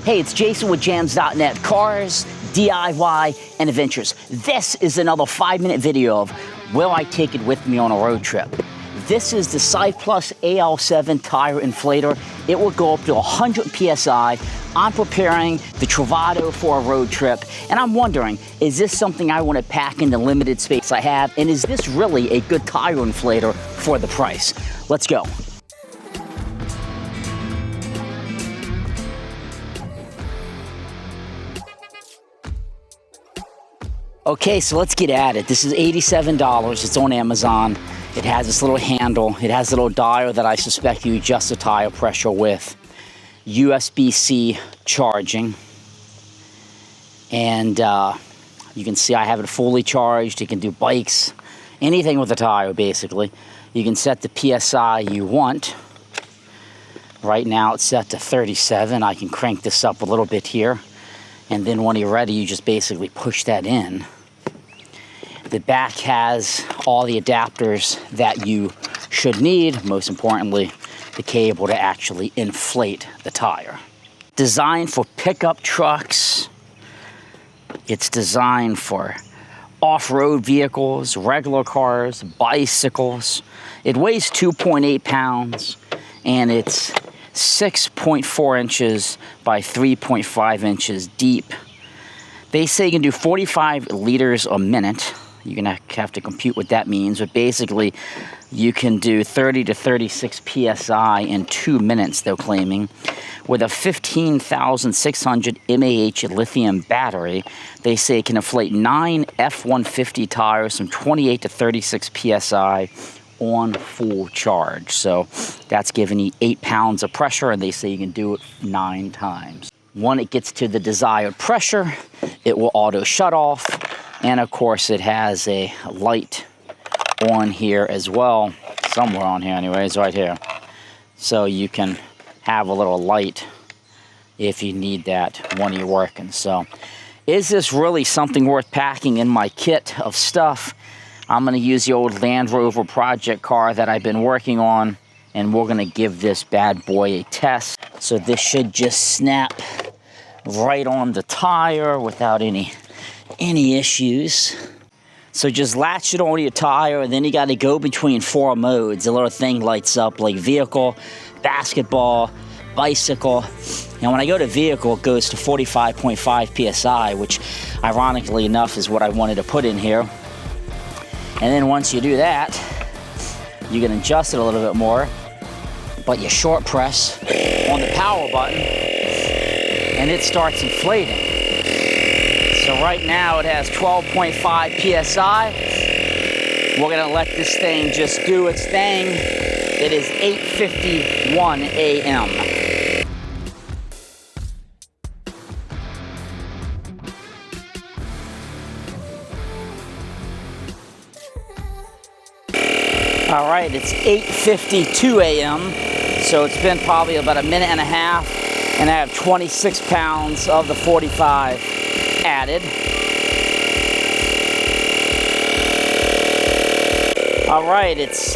Hey, it's Jason with jamzDOTnet, cars, DIY, and adventures. This is another 5-minute video of will I take it with me on a road trip. This is the Cycplus AL7 Tire Inflator. It will go up to 100 PSI. I'm preparing the Travado for a road trip, and I'm wondering, is this something I want to pack in the limited space I have, and is this really a good tire inflator for the price? Let's go. Okay, so let's get at it. This is $87. It's on Amazon. It has this little handle. It has a little dial that I suspect you adjust the tire pressure with. USB-C charging. And you can see I have it fully charged. You can do bikes, anything with a tire, basically. You can set the PSI you want. Right now it's set to 37. I can crank this up a little bit here. And then when you're ready, you just basically push that in. The back has all the adapters that you should need, most importantly, the cable to actually inflate the tire. Designed for pickup trucks, it's designed for off-road vehicles, regular cars, bicycles. It weighs 2.8 pounds, and it's 6.4 inches by 3.5 inches deep. They say you can do 45 liters a minute. You're gonna have to compute what that means, but basically you can do 30 to 36 PSI in 2 minutes, they're claiming. With a 15,600 mAh lithium battery, they say it can inflate 9 F-150 tires from 28 to 36 PSI on full charge. So that's giving you 8 pounds of pressure, and they say you can do it 9 times. When it gets to the desired pressure, it will auto shut off. And of course it has a light on here as well, somewhere on here anyways, right here. So you can have a little light if you need that when you're working. So is this really something worth packing in my kit of stuff? I'm gonna use the old Land Rover project car that I've been working on, and we're gonna give this bad boy a test. So this should just snap right on the tire without any issues. So just latch it on your tire, and then you got to go between 4 modes. The little thing lights up like vehicle, basketball, bicycle. And when I go to vehicle, it goes to 45.5 PSI, which ironically enough is what I wanted to put in here. And then once you do that, you can adjust it a little bit more, but you short press on the power button and it starts inflating. So right now it has 12.5 PSI. We're gonna let this thing just do its thing. It is 8:51 a.m. All right, it's 8:52 a.m. So it's been probably about a minute and a half, and I have 26 pounds of the 45 added. All right, it's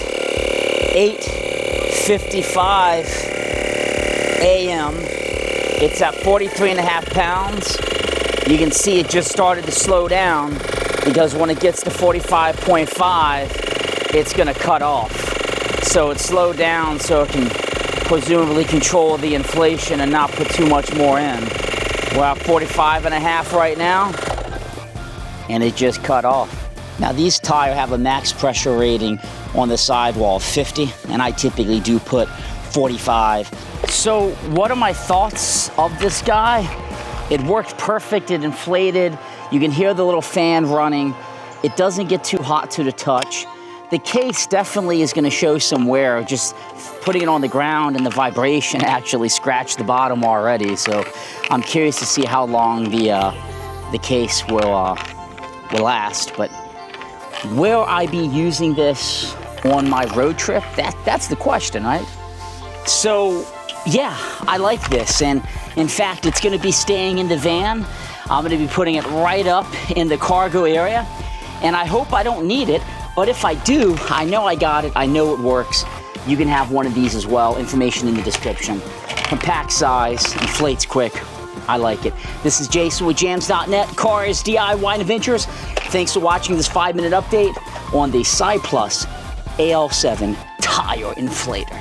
8:55 a.m. It's at 43.5 pounds. You can see it just started to slow down because when it gets to 45.5, it's gonna cut off. So it slowed down so it can presumably control the inflation and not put too much more in. We're at 45.5 right now, and it just cut off. Now these tires have a max pressure rating on the sidewall of 50, and I typically do put 45. So what are my thoughts of this guy? It worked perfect, it inflated. You can hear the little fan running. It doesn't get too hot to the touch. The case definitely is gonna show some wear. Just putting it on the ground and the vibration actually scratched the bottom already. So I'm curious to see how long the case will last. But will I be using this on my road trip? That's the question, right? So yeah, I like this. And in fact, it's gonna be staying in the van. I'm gonna be putting it right up in the cargo area. And I hope I don't need it. But if I do, I know I got it, I know it works. You can have one of these as well. Information in the description. Compact size, inflates quick. I like it. This is Jason with jamzDOTnet, Cars, DIY, and Adventures. Thanks for watching this 5-minute update on the Cycplus AL7 Tire Inflator.